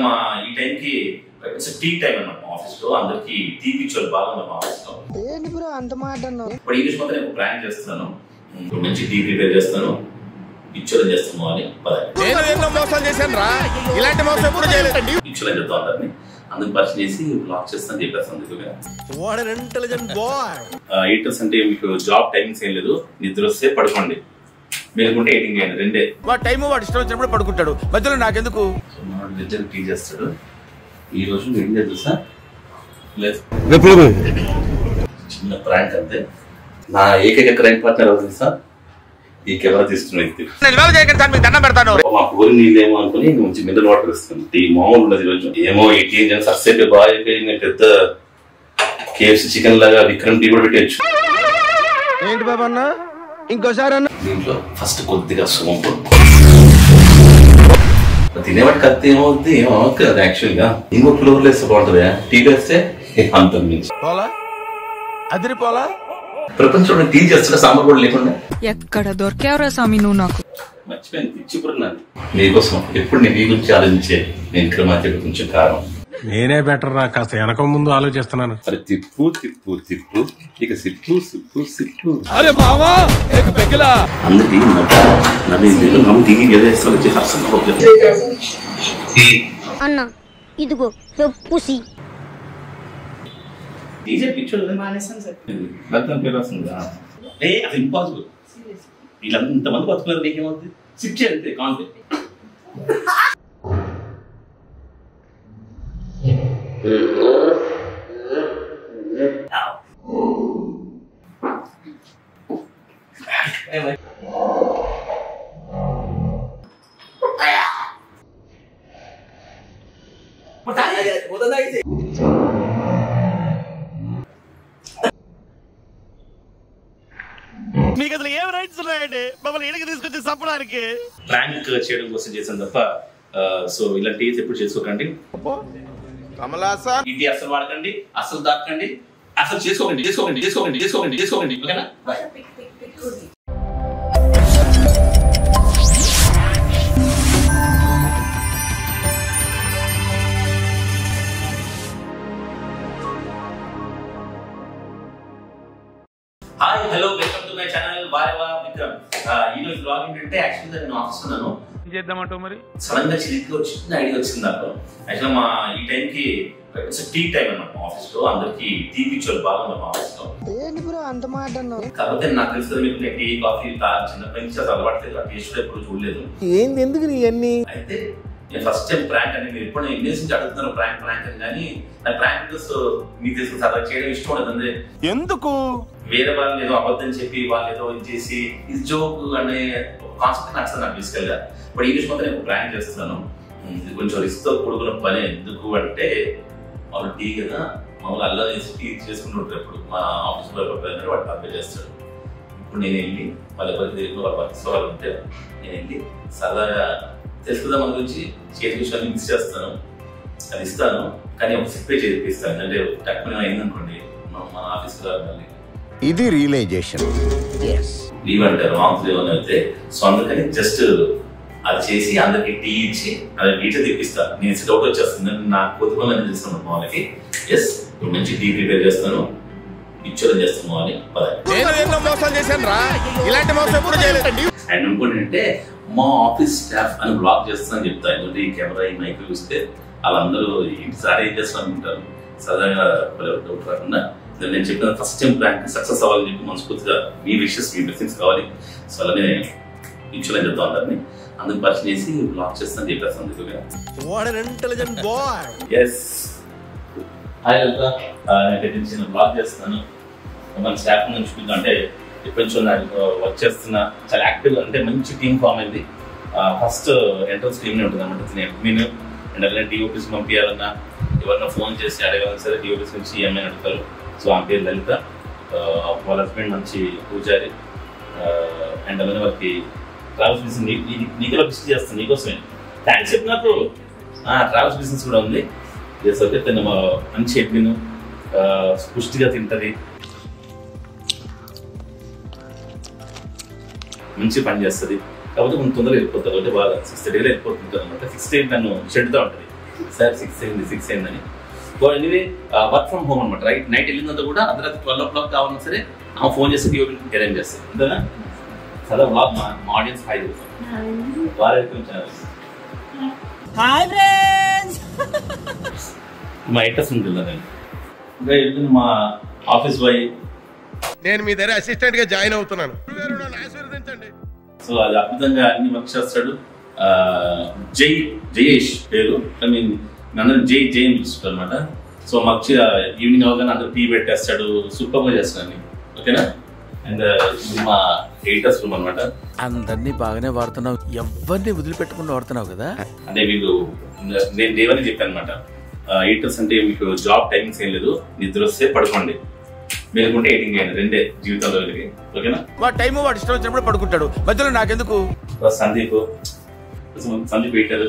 మా ఈ టైంకి టీ టైం అన్నమాట మా ఆఫీస్ లో అందరికి టీ పిచ్చోళ్ళు బాగా ఉన్నారు మా ఆఫీస్ లో. ఇప్పుడు ఈ రోజు మొత్తం నేను ప్లాన్ చేస్తున్నాను, మంచి టీ ప్రిపేర్ చేస్తాను, పిచ్చోళ్ళు చేస్తాము అని పిచ్చోళ్ళు చెప్తా ఉంటారని అందుకు పరిచయం చేసి బ్లాక్ చేస్తాను చెప్పేస్తాను. ఎయిటర్స్ అంటే మీకు జాబ్ టైమింగ్స్ ఏం లేదు, నిద్ర వస్తే పడుకోండి, మేలుకుంటే ఎయిటింగ్ చేయండి, రెండే. వాడు టైం వాడు ఇష్టం వచ్చినప్పుడు పడుకుంటాడు, మధ్యలో నాకెందుకు. నిద్ర టీ చేస్తాడు. ఈ రోజు ఏం లేదు సార్, లేదు చిన్న ప్రాంక్ అంతే. నా ఏకైక క్రైమ్ పార్ట్నర్ అవుతుంది సార్ ఈ కెమెరా తీసుకున్న వ్యక్తి. మా ఊరి నీళ్ళేమో అనుకుని మంచి మినరల్ వాటర్ ఇస్తాను. టీ మామూలు ఉండదు ఈరోజు. ఏమో ఏటీఎం సర్సేపే బాగా అయిపోయి పెద్ద కేఎఫ్సి చికెన్ లాగా విక్రమ్ టీ కూడా పెట్టచ్చు. ఏంటి బాబా అన్న ఇంకోసారి అన్న. దీంట్లో ఫస్ట్ కొద్దిగా సోంపు తినేవాటి కత్తి ఏమవుద్ది ఏమవుతుంది కదా. యాక్చువల్ గా ఇంకో ఫ్లోర్ వేస్తే బాగుంటుందా, టీ వేస్తే అంత మించి పోలా అదిరిపోలా. ప్రపంచంలో టీ చేస్తున్న సాంబార్ కూడా లేకుండా ఎక్కడ దొరికావురా స్వామి నువ్వు. నాకు మర్చిపోయింది పిచ్చిపురున్నాను నీకోసం. ఎప్పుడు నేను నీ గురించి ఆలోచించే నేను ఇక్కడ మధ్య కొంచెం కారం. నేనే బెటర్ రా, కాస్త వెనక ముందు ఆలోచిస్తున్నాను. అరే తిప్పు తిప్పు తిప్పు ఇక సిప్పు సిప్పు సిప్పు. అరే మావా అందరికి అన్న ఇదిగో పూసి ఇంపాసిబుల్. వీళ్ళంతమంది బతుకున్నారు, నీకేమవుతుంది? సిప్ చేయండి కాన్ఫిడెంట్. మీకు అసలు ఏం రైట్స్ ఉన్నాయండి మమ్మల్ని ఇంటికి తీసుకొచ్చి చంపడానికి? ప్రాంక్ చేయడం కోసం చేసాను తప్ప సో ఇలాంటి ఎప్పుడు చేసుకోకండి. ఇది అసలు వాడకండి, అసలు దాకండి, అసలు చేసుకోకండి చేసుకోకండి చేసుకోకండి చేసుకోకండి చేసుకోకండి. ఓకేనా? Hi hello welcome to my channel Vareva Vikram. ఈ రోజు బ్లాగ్ ఏంటంటే యాక్చువల్గా నేను ఆఫీస్ ఉన్నాను. చేద్దామంటావు మరి సడన్ గా చిలికి చిన్న ఐడియా వచ్చింది నాకు. యాక్చువల్గా మా ఈ టైంకి టీ టైం అన్నమాట మా ఆఫీస్ లో అందరికి టీ పిచ్చోళ్ళు బాగా ఉన్నారు మా ఆఫీస్ లో. కాకపోతే నాకు తెలుసు మీకు టీ కాఫీ చిన్నప్పటి నుంచి అసలు అలవాటు లేదు, టేస్ట్ ఎప్పుడు చూడలేదు. ఏంది ఎందుకు ఇవన్నీ? అయితే నేను ఫస్ట్ టైం ప్రాంక్ అని మీరు ఎప్పుడు ఇంగ్లీష్ నుంచి అడుగుతున్నాను ప్రాంక్ ప్రాంక్ అని, కానీ నాకు ప్రాంక్ మీకు తెలుసు సరదా చేయడం ఇష్టం ఉండదు. ఎందుకు? వేరే వాళ్ళు ఏదో అబద్ధం చెప్పి వాళ్ళు ఏదో ఇది చేసి ఇది జోక్ అనే కాన్సెప్ట్ నచ్చదు నాకు బేసికల్ గా. ఇప్పుడు ఈ విషయం మొత్తం నేను ప్రాంక్ చేస్తున్నాను. ఇది కొంచెం రిస్క్ తో కూడుకున్న పని. ఎందుకు అంటే వాళ్ళు టీ కదా మామూలు అల్లా వేసి టీ చేసుకుంటుంటారు. ఎప్పుడు మా ఆఫీస్ లో వాడు కంపేర్ చేస్తాడు. ఇప్పుడు నేను వెళ్ళి వాళ్ళ దగ్గర వాళ్ళ వర్క్స్ వాళ్ళు ఉంటే నేను వెళ్ళి సరదాగా తెలుసుకుందాం మన గురించి చేతి విషయాన్ని మిక్స్ చేస్తాను, అది ఇస్తాను. కానీ ఒక సిప్పే చేపిస్తాను. అంటే తక్కువ అయిందనుకోండి మన ఆఫీస్ లో మళ్ళీ ఇది రియలైజేషన్ లీవ్ అంటారు మామూలు లీవ్ అని అయితే. సో అందుకని జస్ట్ అది చేసి అందరికి టీ ఇచ్చి అది టీచర్ తెప్పిస్తాను. నేను డౌట్ వచ్చేస్తుంది నాకు కొద్దిగా చేస్తున్నాను వాళ్ళకి. ఎస్ మంచి టీ ప్రిపేర్ చేస్తాను, పిచ్చోళ్ళని చేస్తాను అని. అండ్ ఇంకోటి అంటే మా ఆఫీస్ స్టాఫ్ అని బ్లాక్ చేస్తానని చెప్తాను. ఎందుకంటే ఈ కెమెరా ఈ మైక్ చూస్తే వాళ్ళందరూ ఇంటిసారి ఏం చేస్తాను అనుకుంటారు. సరదాగా డౌట్ రాకుండా నేను చెప్పిన ఫస్ట్ టైం ప్రాంక్ సక్సెస్ అవ్వాలని చెప్పి మనస్ఫూర్తిగా మీ విషెస్ మీ బ్లెస్సింగ్స్ కావాలి. సో అలానే పిచ్చోళ్ళని చెప్తా అందరినీ అందుకు పరిచయం చేసి బ్లాక్ చేస్తాను చెప్పేస్తాను. నేను బ్లాక్ చేస్తాను. మన స్టాఫ్ నుంచి చూపించాను అంటే ఎప్పటి నుంచో నాకు వర్క్ చేస్తున్నా చాలా యాక్టివ్, అంటే మంచి టీమ్ ఫామ్ అయింది. ఫస్ట్ ఎంట్రన్స్ టీమ్నే ఉంటుంది అన్నమాట. నేను అండ్ అలానే డిఓపీస్ పంపించాలన్నా ఎవరన్నా ఫోన్ చేసి అడగాలన్నా సరే డిఓపీస్ నుంచి ఈఎంఐ అడుగుతారు. సో ఆ పేరు లలిత, వాళ్ళ హస్బెండ్ మంచి పూజారి. అండ్ అలానే వాళ్ళకి ట్రావెల్స్ బిజినెస్ నీకులో బిజినెస్ చేస్తాను నీకోసమే. థ్యాంక్స్ చెప్పి నాకు ట్రావెల్స్ బిజినెస్ కూడా ఉంది. ఓకే తను మంచి ఎడ్మిన్, పుష్టిగా తింటుంది, మంచి పని చేస్తుంది. కాబట్టి కొంచెం తొందరగా వెళ్ళిపోతారు. అంటే బాగా 6:30 వెళ్ళిపోతుంటారు అనమాట. 6 నన్ను చెడుతూ ఉంటుంది. సార్ 6 అయిందని. So anyway work from home అనమాట. రైట్ నైట్ వెళ్ళిందంతా కూడా అర్ధరాత్రి 12 o'clock కావాలన్నా సరే ఆమె ఫోన్ చేస్తే టీవీ అరేంజ్ చేస్తారు అంతేనా. సదా బ్లాగ్ మా ఆడియన్స్ హాయ్ చెప్తాం. Hi friends. మా ఎడ్రెస్ ఉంటుంది ఇంకా వెళ్తుంది మా ఆఫీస్ బాయ్. నేను మీ దగ్గర అసిస్టెంట్ గా జాయిన్ అవుతున్నాను, ఆశీర్వదించండి. సో అది అద్భుతంగా అన్ని వర్క్ చేస్తాడు. జయేష్ పేరు, ఐ మీన్ నన్ను జై అని పిలుస్తాడు అనమాట. సో మాకు ఈవినింగ్ అవగానే అందరూ టీ పెట్టేస్తాడు, సూపర్గా చేస్తాడు. ఓకేనా. అండ్ ఇది మా ఎడిటర్స్ రూమ్ అనమాట. అందరినీ బాగానే వాడుతున్నావు, ఎవరిని వదిలిపెట్టకుండా వాడుతున్నావు కదా. అంటే వీళ్ళు నేను దేవని చెప్పాను అనమాట. ఎడిటర్స్ అంటే మీకు జాబ్ టైమింగ్స్ ఏం లేదు, నిద్ర వస్తే పడుకోండి, మేలుకుంటే ఎడిటింగ్ చేయండి, రెండే జీవితంలో వెళ్ళి. ఓకేనా. వాడు టైం వాడు ఇష్టం వచ్చినప్పుడు పడుకుంటాడు, మధ్యలో నాకెందుకు. సందీప్ ఎడిటర్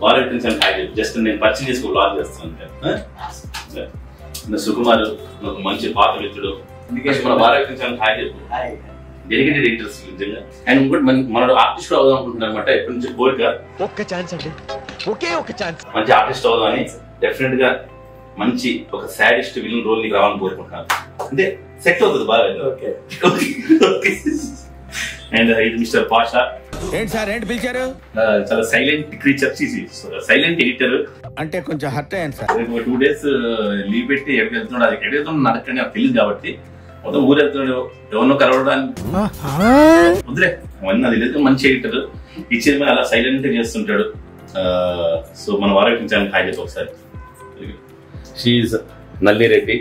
వారు జస్ట్ నేను పరిచయం చేసుకో బ్లాగ్ చేస్తాను. సుకుమార్ మంచి పాత మిత్రుడు, మన వారు హాయ్ చెప్పు. డెడికేటెడ్ ఎడిటర్స్ నిజంగా. అండ్ ఇంకోటి మనడు ఆర్టిస్ట్ అవుదాం అనుకుంటున్నాను అనమాట. ఎప్పటి నుంచి కోరిక, ఒక్క ఛాన్స్ అండి, ఒకే ఒక ఛాన్స్. మంచి ఆర్టిస్ట్ అవుదాం అని డెఫినెట్ గా మంచి ఒక సాడిస్ట్ విలన్ రోల్ ని రావాలని కోరుకుంటున్నాను. అంటే సెట్ అవుతుంది బాగా. అండ్ ఇది మిస్టర్ పాషా. ఏంటి సార్ ఏంటి పిలిచారు? చాలా సైలెంట్ క్రీచర్, సైలెంట్ ఎడిటర్. అంటే కొంచెం హర్ట్ అయ్యాను సార్. 2 days లీవ్ పెట్టి ఎక్కడికి వెళ్తున్నాడు, అది ఎక్కడికి వెళ్తున్నాడు నడకండి నాకు తెలియదు కాబట్టి మొత్తం ఊరు వెళ్తున్నాడు, ఎవరినో కలవడానికి వదిలే అవన్నీ అది లేదు. మంచి ఎడిటర్, ఇచ్చేది అలా సైలెంట్ చేస్తుంటాడు. సో మన వారికి హాయ్ చెప్పి ఒకసారి. షీఈ్ Nallireddy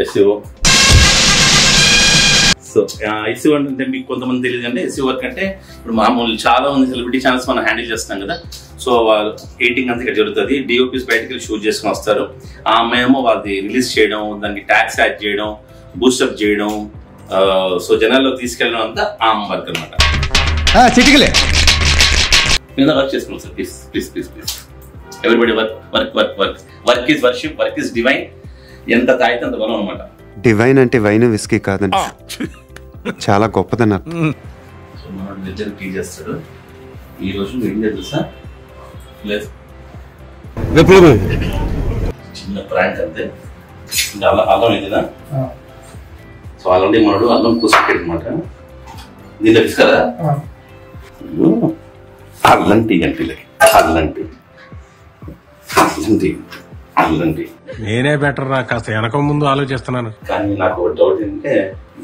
SEO. So SC work అంటే మీకు కొంతమంది తెలియదు అంటే ఎస్సీ వర్క్ అంటే ఇప్పుడు మామూలు చాలా మంది సెలబ్రిటీ ఛానల్స్ మనం హ్యాండిల్ చేస్తాం కదా. సో వాళ్ళు ఎడిటింగ్ అంతా ఇక్కడ జరుగుతుంది, డిఓపీస్ బయటకి వెళ్ళి షూట్ చేసుకుని వస్తారు, ఆ అమ్మాయేమో వాళ్ళది రిలీజ్ చేయడం, దానికి ట్యాక్స్ యాడ్ చేయడం, బూస్టప్ చేయడం, సో జనాల్లో తీసుకెళ్ళడం అంతా ఆ అమ్మ వర్క్ అనమాట. మీద వర్క్ చేసుకున్నాం sir. Please please please please everybody work work work work work is worship, work is divine. ఎంత తాగితే అంత బలం అనమాట. డివైన్ అంటే వైన్ విస్కీ కాదండి, చాలా గొప్పదన్నారు. సో మనోడు నిజంగా టీ చేస్తాడు. ఈ రోజు ఏం తెలుసా, లేదు చిన్న ప్రాంక్ అంతే. అంటే అల్లం ఇదినా. సో అలాంటి మనోడు అల్లం కూసుకుంటాడు అనమాట. దీని తెలుసు కదా అల్లం టీ అంటే అల్లం టీ. నేనే బెటర్ రా, కాస్త వెనక ముందు ఆలోచిస్తున్నాను. కానీ నాకు ఒక డౌట్ ఏంటంటే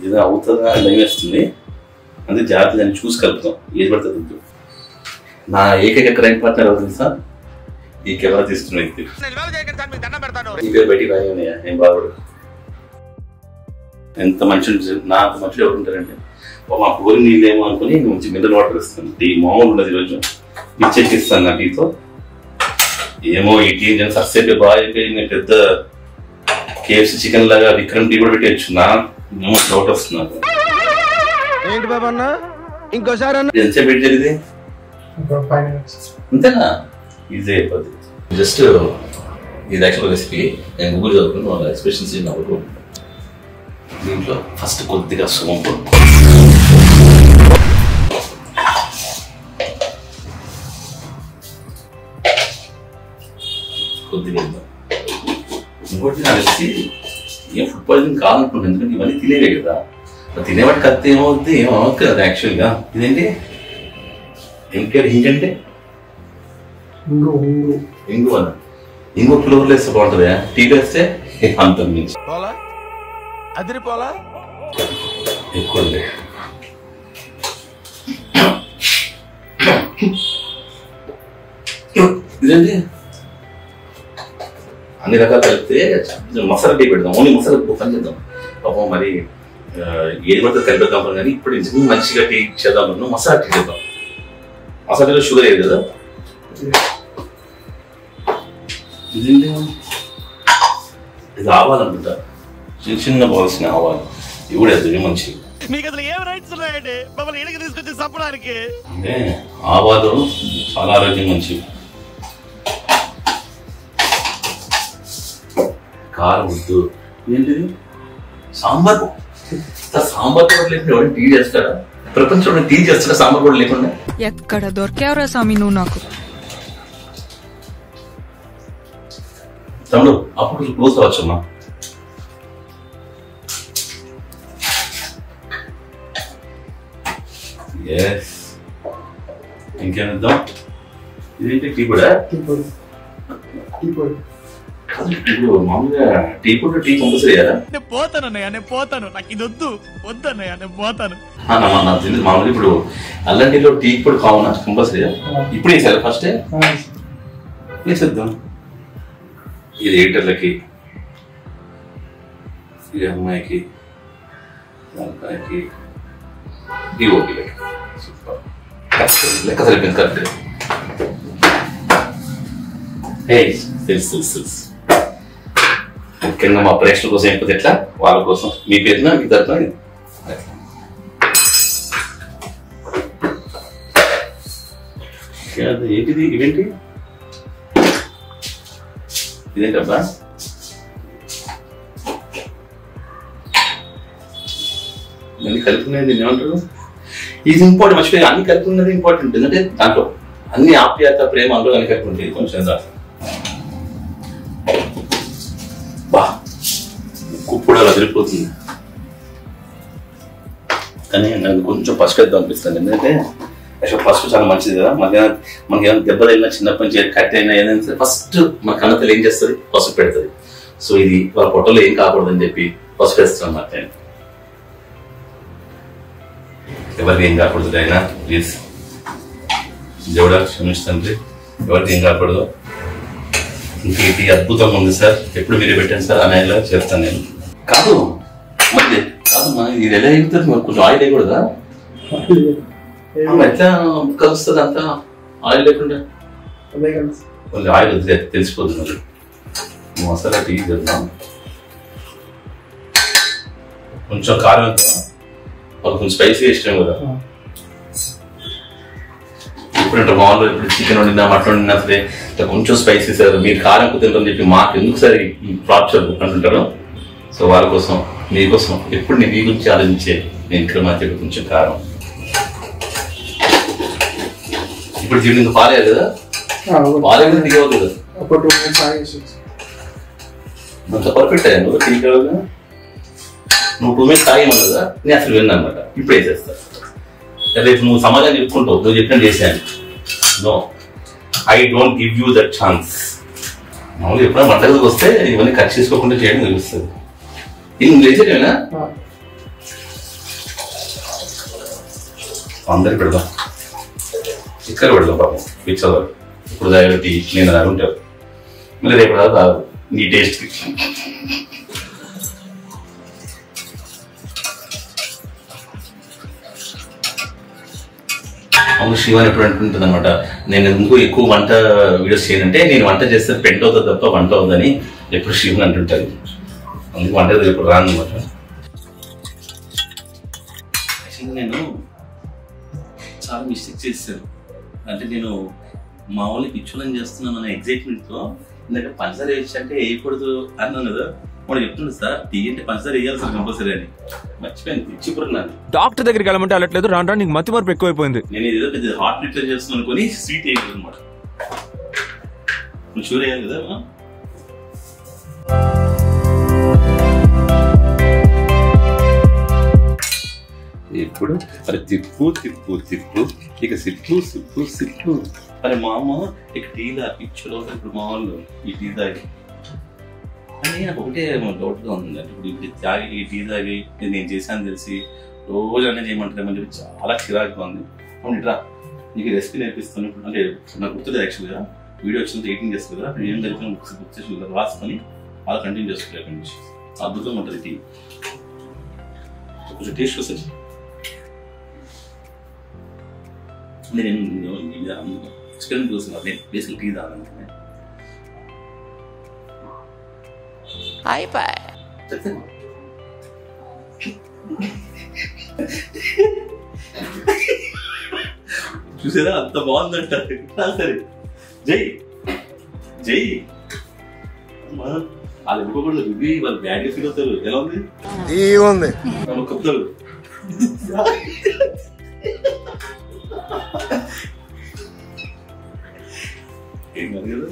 ఇది అవుతుందా భయం వేస్తుంది. అందుకే జాగ్రత్త దాన్ని చూసి కలుపుతాం, ఏది పడుతుంది. నా ఏకైక క్రైమ్ పార్ట్నర్ ఎవరు తెలుసా, ఈ కెమెరా తీసుకున్న వ్యక్తి. ఈ పేరు బయటికి రాయన్నాయా, ఏం బాధపడు. ఎంత మంచి నాకు మంచిగా ఎవరు ఉంటారంటే మా పూరి నీళ్ళేమో అనుకుని మంచి మినరల్ వాటర్ ఇస్తాను. టీ మామూలు ఉండదు, ఈరోజు ఇచ్చేసి ఇస్తాను నా టీతో. ఏమో ఈ టీ నేను సబ్సేపు బాగా అయిపోయింది, పెద్ద కేఎఫ్సి చికెన్ లాగా విక్రమ్ టీ కూడా పెట్టచ్చు. ఏమో డౌట్ వస్తుంది నాకు. ఏంటి బాబా అన్న ఇంకోసారి ఎంతసేపు పెట్టి జరిగింది అంతేనా, ఈజీ అయిపోద్ది. జస్ట్ ఇది యాక్చువల్ రెసిపీ నేను గూగుల్ చదువుకుని వాళ్ళ ఎక్స్ప్రెషన్స్ నవ్వుతూ. దీంట్లో ఫస్ట్ కొద్దిగా సోంపు, కొద్దిగా ఇంకోటి నాకు తెలిసి ఏం ఫుడ్ పాయిజన్ కాదనుకుంటుంది, ఎందుకంటే ఇవన్నీ తినేవే కదా. తినేవాటి కత్తి ఏమవుద్ది ఏమవుతుంది కదా యాక్చువల్గా. ఇదేంటి ఇంకంటే ఇంగు అన్న, ఇంకో ఫ్లోర్లో వేస్తే బాగుంటుంది, టీలో వేస్తే అంత మించి అదిరిపోలా ఎక్కువ. ఇదేంటి అన్ని రకాలు కలిపితే మసాలా టీ పెడదాం, ఓన్లీ మసాలా పని చేద్దాం. పాపం మరి ఏది పడితే కలిపేద్దాం కానీ ఇప్పుడు నిజంగా మంచిగా టీ చేద్దాం, మసాలా టీ చేద్దాం. మసాలా టీలో షుగర్ వేయదు కదా. ఇదేంటి ఇది ఆవాలనుకుంటా, చిన్న చిన్న బాల్సిన ఆవాలు, ఇవి కూడా వేద్దాం మంచిగా. మీకు అసలు ఏం రైట్స్ ఉన్నాయండి మమ్మల్ని ఇడికి తీసుకొచ్చి చంపడానికి? అంటే ఆవాలు చాలా ఆరోగ్యం మంచివి. కారం వద్దు. ఏంటిది సాంబార్, సాంబార్ కూడా లేకుండా ఎవరైనా టీ చేస్తాడా? ప్రపంచంలో టీ చేస్తాడా సాంబార్ కూడా లేకుండా? ఎక్కడ దొరికావురా సామి నువ్వు నాకు. తమ్ముడు అప్పుడు క్లోజ్ అవ్వచ్చమ్మా. ఎస్, ఇంకేమిద్దాం. ఇదేంటి టీ కూడా? ఇప్పుడు మామూలుగా టీ కూడా టీ కంపల్సరీ కదా? నేను పోతానన్నయ్య, నేను పోతాను, నాకు ఇది వద్దన్నయ్య, నేను పోతాను. నాకు తెలియదు. మామూలుగా ఇప్పుడు అల్లం టీలో టీ కూడా కావునా కంపల్సరీ? ఇప్పుడు వేసారు ఫస్ట్ వేసేద్దాం. ఇది ఎడిటర్లకి, ఇది అమ్మాయికి, అబ్బాయికి, డిఓపీలకి. సూపర్, లెక్క సరిపోయింది కరెక్ట్. తెలుసు ముఖ్యంగా మా ప్రేక్షకుల కోసం అయిపోతే ఎట్లా, వాళ్ళ కోసం మీ పేరున మీ తరఫున ఏంటిది? ఇవేంటి? ఇదేంటబ్బా? ఇవన్నీ కలుపుకునేది ఏమంటారు? ఇది ఇంపార్టెంట్, మర్చిపోయి అన్ని కలుపుకున్నది ఇంపార్టెంట్. ఎందుకంటే దాంట్లో అన్ని ఆప్యాయత ప్రేమ అందులో అన్ని కలిపి ఉంటుంది. కొంచెం బా ఉప్పు కూడా అలా తిరిగిపోతుంది. కానీ నాకు కొంచెం పసుపు వేద్దాం అనిపిస్తుంది. ఎందుకంటే యాక్చువల్ పసుపు చాలా మంచిది కదా. మనకి ఏమైనా దెబ్బ తగిలినా, చిన్నప్పటి నుంచి కట్ అయినా ఏదైనా సరే ఫస్ట్ మన కన్నతలు ఏం చేస్తుంది? పసుపు పెడుతుంది. సో ఇది వాళ్ళ పొట్టలో ఏం కాకూడదని చెప్పి పసుపు వేస్తాను అన్నమాట. నేను ఎవరికి ఏం కాకూడదు అయినా ప్లీజ్ దేవుడా క్షమించండి, ఎవరికి ఏం కాకూడదు. ఇంకా ఇది అద్భుతంగా ఉంది సార్, ఎప్పుడు మీరే పెట్టండి సార్ అనేలా చేస్తాను నేను. కాదు మళ్ళీ కాదమ్మా, ఇది ఎలా ఎగుతుంది? మరి కొంచెం ఆయిల్ వేయకూడదా? ఎట్లా కలుస్తుంది అంతా ఆయిల్ లేకుండా? కొంచెం ఆయిల్ వద్దే, తెలిసిపోతుంది. మరి మసాలా టీ చేద్దాం. కొంచెం కారం వేద్దాం, వాళ్ళకి కొంచెం స్పైసీ ఇష్టం కదా. ఇప్పుడు మామూలుగా ఇప్పుడు చికెన్ వండినా, మటన్ వండినా సరే ఇట్లా కొంచెం స్పైసీ సార్, మీరు కారం తింటారని చెప్పి మాకు ఎందుకు సార్ ఈ ప్రాప్చర్ అంటుంటారు. సో వాళ్ళ కోసం, మీకోసం ఎప్పుడు నేను మీ గురించి ఆలోచించే నేను ఇక్కడ మధ్య కొంచెం కారం. ఇప్పుడు దీన్ని ఇంకా పాలేదు కదా? పాలేదు దిగవద్దు కదా? అంత పర్ఫెక్ట్ అయ్యా నువ్వు టీ కావాలి. నువ్వు 2 minutes తాగేమన్నా కదా, నేను అసలు విన్నా అనమాట. ఇప్పుడు వేసేస్తా. రేపు నువ్వు సమాధానం చెప్పుకుంటావు, నువ్వు చెప్పినట్టు చేశాను. No, I don't give you that chance. మామూలుగా ఎప్పుడైనా వంటగదికి వస్తే ఇవన్నీ కట్ చేసుకోకుండా చేయడం తెలుస్తుంది. ఇది నువ్వు చేసేటేనా? అందరికి పెడదాం, ఇక్కడ పెడదాం. పాపం పిచ్చర్ ఇప్పుడు దాకా టీ నేను దాకా ఉంటావు, మళ్ళీ రేపు దాకా నీ టేస్ట్కి. అవును, శివాన్ ఎప్పుడు అంటుంటుంది అనమాట, నేను ఎందుకు ఎక్కువ వంట వీడియోస్ చేయనంటే నేను వంట చేస్తే పెంట్ అవుతుంది తప్ప వంట అవుతుందని ఎప్పుడు శివన్ అంటుంటుంది. అందుకు వంట ఎప్పుడు రాను అనమాట. నేను చాలా మిస్టేక్ చేశాను. అంటే నేను మా వాళ్ళకి పిచ్చులని చేస్తున్నాను అనే ఎగ్జైట్మెంట్తో ఎందుకంటే పంచదార వేయచ్చు అంటే వేయకూడదు అన్నాను కదా. వాడు చెప్తుంది సార్ టీ అంటే పంచదార వేయాలి సార్ కంపల్సరీ అని. మర్చిపోయింది, పిచ్చిపురున్నాను. డాక్టర్ దగ్గరికి వెళ్ళమంటే వెళ్ళట్లేదు, రాను నీకు మతి మార్పు ఎక్కువైపోయింది. నేను ఏదో పెద్ద హాట్ రిటర్న్ చేస్తున్నాను అనుకుని స్వీట్ వేయలేదు అనమాట. నువ్వు షూర్ అయ్యాలి కదా. ఇప్పుడు అరే తిప్పు తిప్పు తిప్పు, ఇక సిప్పు సిప్పు సిప్పు. అరే మా అమ్మ ఇక టీలా పిచ్చులో ఇప్పుడు మా వాళ్ళు ఈ టీ తాగి అని నాకు ఒకటే డౌట్గా ఉంది. అంటే ఇప్పుడు తాగి ఈ టీ తాగి నేను చేశాను తెలిసి రోజు అనేది చేయమంటారేమని చెప్పి చాలా చిరాకుగా ఉంది. అవును ఇట్లా నీకు రెసిపీ నేర్పిస్తాను. ఇప్పుడు అంటే నాకు గుర్తులేదు యాక్చువల్గా, వీడియో వచ్చింది 18 చేస్తుంది కదా, అప్పుడు ఏం జరిగిన గుర్తు రాసుకొని అలా కంటిన్యూ చేసుకోలేదు. అక్కడి నుంచి అద్భుతంగా ఉంటుంది టీ. కొంచెం టేస్ట్ వస్తుంది. నేను ఎక్స్పీరియన్స్ చూస్తున్నాను. నేను బేసిక్ టీ తాగాను. చూసారా అంత బాగుందంట. సరే జై జై వాళ్ళు ఇవ్వకూడదు, రివ్యూ వాళ్ళు బ్యాడ్గా ఫీల్ అవుతారు. ఎలా ఉంది? కప్పుతారు. ఏం కాదు కదా.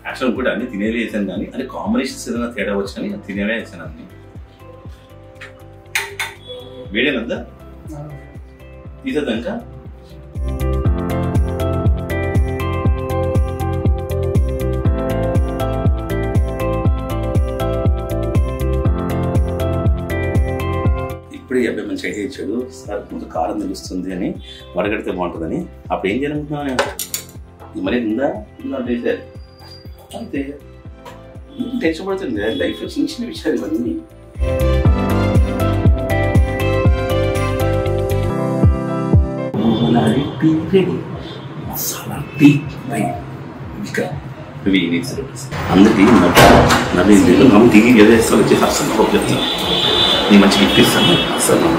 యాక్చువల్ కూడా అన్ని తినేవే వేసాను కానీ అంటే కాంబినేషన్స్ ఏదైనా తేడా వచ్చి కానీ తినేవే వేసాను అన్ని. వేడేనంతా తీసేద్దాం ఇంకా. ఇప్పుడే అబ్బాయి మంచి ఐడియా ఇచ్చాడు సార్, ముందు కారం తెలుస్తుంది అని వడగడితే బాగుంటుందని. అప్పుడు ఏం చేయాలనుకున్నా మరి ఉందా అంటే అంతే. టెన్షన్ పడుతుంది లైఫ్లో చిన్న చిన్న విషయాలు ఇవన్నీ. మసాలా టీ అందరికీ నవ్వు టీ చేస్తాను వచ్చేసి అసలు చెప్తాను నేను మంచిగా ఇప్పిస్తాను అసలు.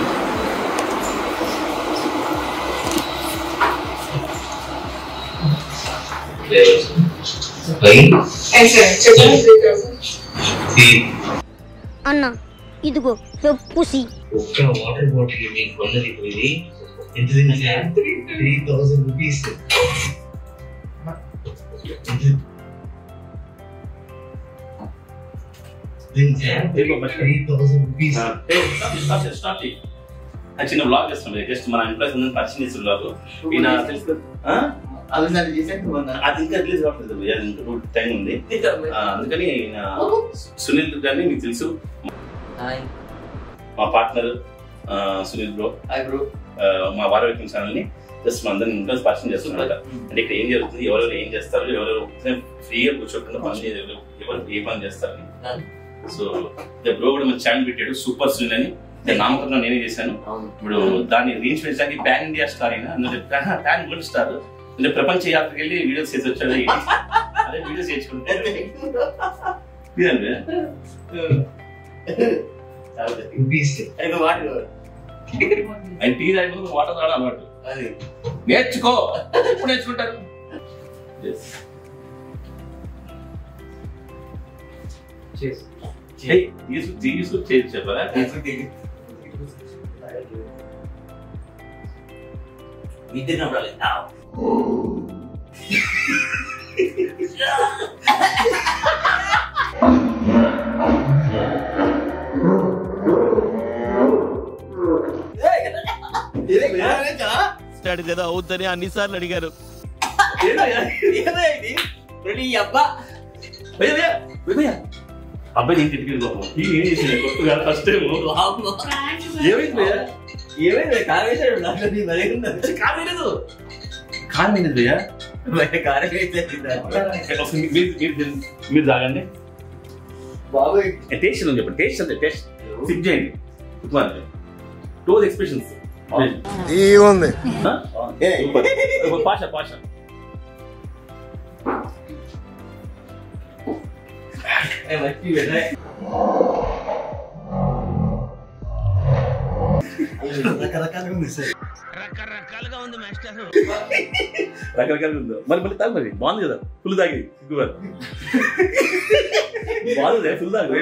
అన్న ఇదిగో పుసి. ఒక్క వాటర్ బాటిల్ మీకు కొన్నది పోయి ఎంత తిన్నా 3000 రూపీస్. 3000 రూపీస్. చిన్న బ్లాగ్ చేస్తుండే జస్ట్ మన ఎంప్లాయీస్ అందరినీ పరిచయం చేసే బ్లాగ్. ఈయన తెలుసు అది ఇంకా రిలీజ్ కావట్లేదు, అది ఇంకా టైం ఉంది. అందుకని సునీల్ గారిని మీకు తెలుసు, మా పార్ట్నర్ సునీల్ బ్రో. మా వారవేకం ఛానల్ ని జస్ట్ మన అందరినీ ఇంట్రెస్ట్ పరిచయం చేస్తున్నారు. అంటే ఇక్కడ ఏం జరుగుతుంది, ఎవరెవరు ఏం చేస్తారు, ఎవరెవరు ఫ్రీగా కూర్చోకుండా పని ఎవరు ఏ పని చేస్తారని. సో బ్రో కూడా మంచి ఛానల్ పెట్టాడు సూపర్ సునీల్ అని. నామకరణం నేనే చేశాను. ఇప్పుడు దాన్ని రీచ్ పెంచడానికి పాన్ ఇండియా స్టార్ అయినా పాన్ వరల్డ్ స్టార్ అంటే ప్రపంచ యాత్రకి వెళ్ళి వీడియోస్ చేసి వచ్చాడు. అదే వీడియోస్ చేసుకుంటే ఆయన టీ తాగి వాటర్ తాగడం అన్నట్టు. అది నేర్చుకో, ఎప్పుడు నేర్చుకుంటారు. చెప్పరా కదా అవుతుందని అన్నిసార్లు అడిగారు. అబ్బాయి నేను తిరిగి ఏం చేసింది కొత్తగా ఫస్ట్ టైం ఏమైంది మీరు తాగండి బాబాయ్. టేస్ట్ అని చెప్పండి, టేస్ట్ అంటే టేస్ట్ సిప్ చేయండి. టోజ్ ఎక్స్ప్రెషన్స్ పాష పాష రకరకాలుగా ఉంది మాస్టర్. రకరకాలుగా ఉందో మరి మళ్ళీ తాగు, మరి బాగుంది కదా ఫుల్ తాగి సిగ్గుగా బాగుంది ఫుల్ తాగు.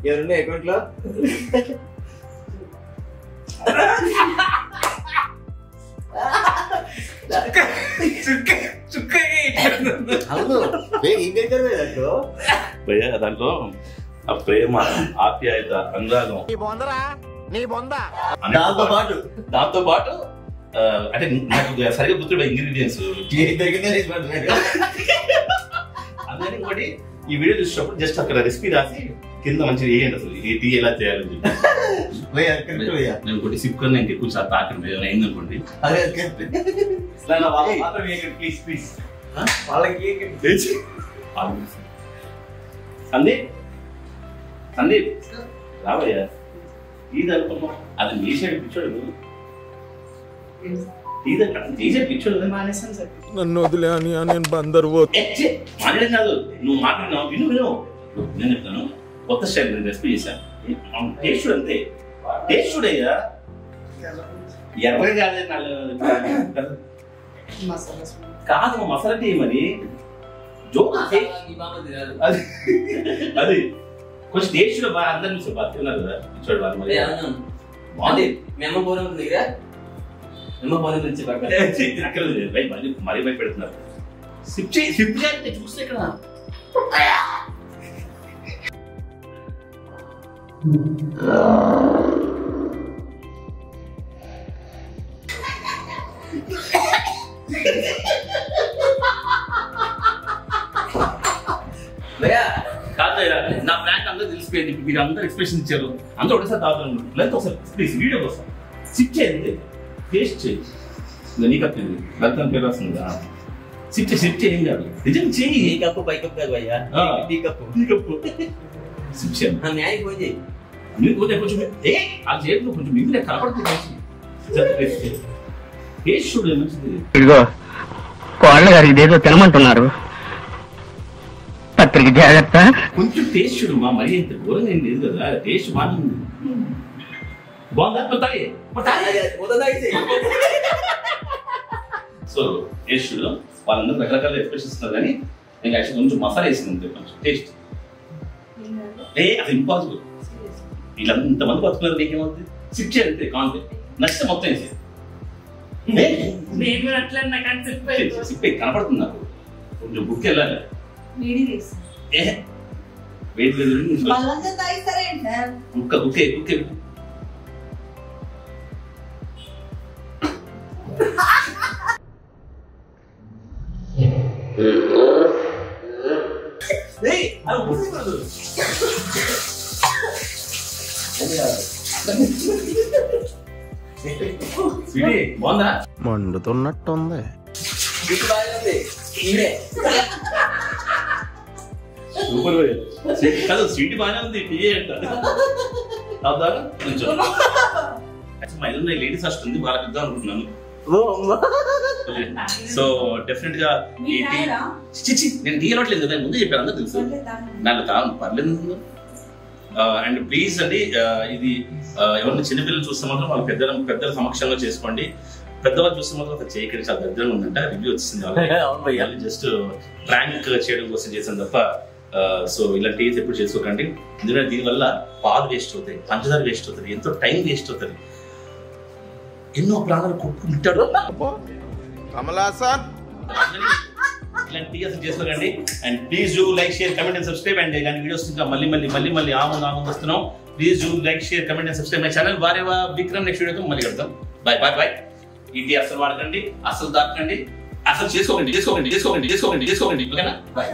ఎవరున్నా అకౌంట్ లో దాంట్లో ఆ ప్రేమ ఆప్యాయత అనురాగం దాంతో పాటు అంటే నాకు సరిగ్గా గుర్తుపడే ఇంగ్రీడియంట్స్ అందుకని ఇంకోటి ఈ వీడియో చూసినప్పుడు జస్ట్ అక్కడ రెసిపీ రాసి కింద మంచిగా వేయండి అసలు ఈ టీ ఎలా చేయాలని చెప్పి. నేను ఇంకోటి సిక్కుని నేను ఎక్కువ చాలా తాకండి ఏమైనా అయిందనుకోండి. సందీప్ సందీప్ రావయ్యా ఇది అనుకున్నాం. అది మీ సైడ్ పిచ్చోడు నన్ను వదిలే అని నేను బందరు మాట్లాడేం కాదు, నువ్వు మాట్లాడినావు విను విను. నేను చెప్తాను కొత్త స్టైల్ రెసిపీ చేశాను. టేస్ట్ అంతే, టేస్ట్ అయ్యా ఎర్ర కాదు మసాలా టీ మరి జోక్ అది కొంచెం టేస్ట్ బాగా అందరు బాగా తిన్నారు కదా పిచ్చోడు వాళ్ళు. మరి మరీ భయపెడుతున్నారు. సిప్ చేయాలంటే చూస్తే ఇక్కడ నా బ్రాండ్ అందరూ తెలిసిపోయింది. మీరు అందరూ ఎక్స్ప్రెషన్ ఇచ్చారు, అందరూ ఒకటేసారి తాగుతారు. లేదా ఒకసారి ప్లీజ్ వీడియో కోసం సిప్ చేయండి, టేస్ట్ చేయి. నీకు అప్పింది రక్తం పేరు వస్తుంది. సిప్ ఏం కాదు, నిజం చేయి. ఈ కప్పు పై కప్పు కాదు భయ్యా, టీ కప్పు సిప్ చేయండి. న్యాయం ఫోన్ చేయి. మీరు కొంచెం ఆ చేతిలో కొంచెం మీకు కనపడుతుంది. టేస్ట్ చూడు మంచిది. ఇదిగో కోళ్ళ గారు ఇదేదో తినమంటున్నారు, పత్రిక జాగ్రత్త. కొంచెం టేస్ట్ చూడు మా, మరీ ఇంత ఘోరంగా ఏం లేదు కదా. టేస్ట్ బాగుంది. బాగుందా? సో టేస్ట్ చూడు. వాళ్ళందరూ రకరకాల ఎక్స్ప్రెషన్స్ ఇస్తున్నారు, కానీ నేను యాక్చువల్ కొంచెం మసాలా వేసింది కొంచెం టేస్ట్. అది ఇంపాసిబుల్. వీళ్ళంతా ఇంతమంది బతుకున్నారు, నీకేమవుతుంది? సిప్ చేయాలంటే కాన్ఫిడెంట్ నచ్చితే మొత్తం వేసి సిప్పే కనపడుతుంది నాకు. కొంచెం బుక్ వెళ్ళాలి. వెయిట్ లేదు, కుక్కే బాగుందా? మండుతున్నట్టుంది. సూపర్ కాదు, స్వీట్ బాగానే ఉంది. టీ అవుతారా కొంచెం మహిళ లేడీస్ ఫస్ట్ ఉంది, వాళ్ళకి ఇద్దాం అనుకుంటున్నాను. సో డెఫినెట్ గా నేను టీ అలవట్లేదు కదా, ముందే చెప్పాను, అందరూ తెలుసు. నాకు తాను పర్లేదు. అండ్ ప్లీజ్ అండి, ఇది ఎవరిని చిన్నపిల్లలు చూస్తే మాత్రం వాళ్ళ పెద్దల సమక్షంలో చేసుకోండి. పెద్దవాళ్ళు చూస్తే మాత్రం ఒక చేయకండి, చాలా పెద్దగా ఉందంట. రివ్యూ వచ్చింది వాళ్ళు జస్ట్ ప్రాంక్ చేయడం కోసం చేశాను తప్ప. సో ఇలాంటి ఎప్పుడు చేసుకోకండి, ఎందుకంటే దీనివల్ల పాలు వేస్ట్ అవుతాయి, పంచదార వేస్ట్ అవుతుంది, ఎంతో టైం వేస్ట్ అవుతుంది, ఎన్నో ప్రాణాలు కొట్టుకుంటాడు. ఇలాంటి అసలు చేసుకోకండి. And please do like, share, comment and subscribe. And ఇలాంటి వీడియోస్ ఇంకా మళ్ళీ ఆముందు వస్తున్నాం. Please do like, share, comment and subscribe my channel. Vareva Vikram next వీడియోతో మళ్ళీ కడతాం. బాయ్. ఇది అసలు వాడకండి, అసలు దాకండి, అసలు చేసుకోకండి. ఓకేనా? బాయ్.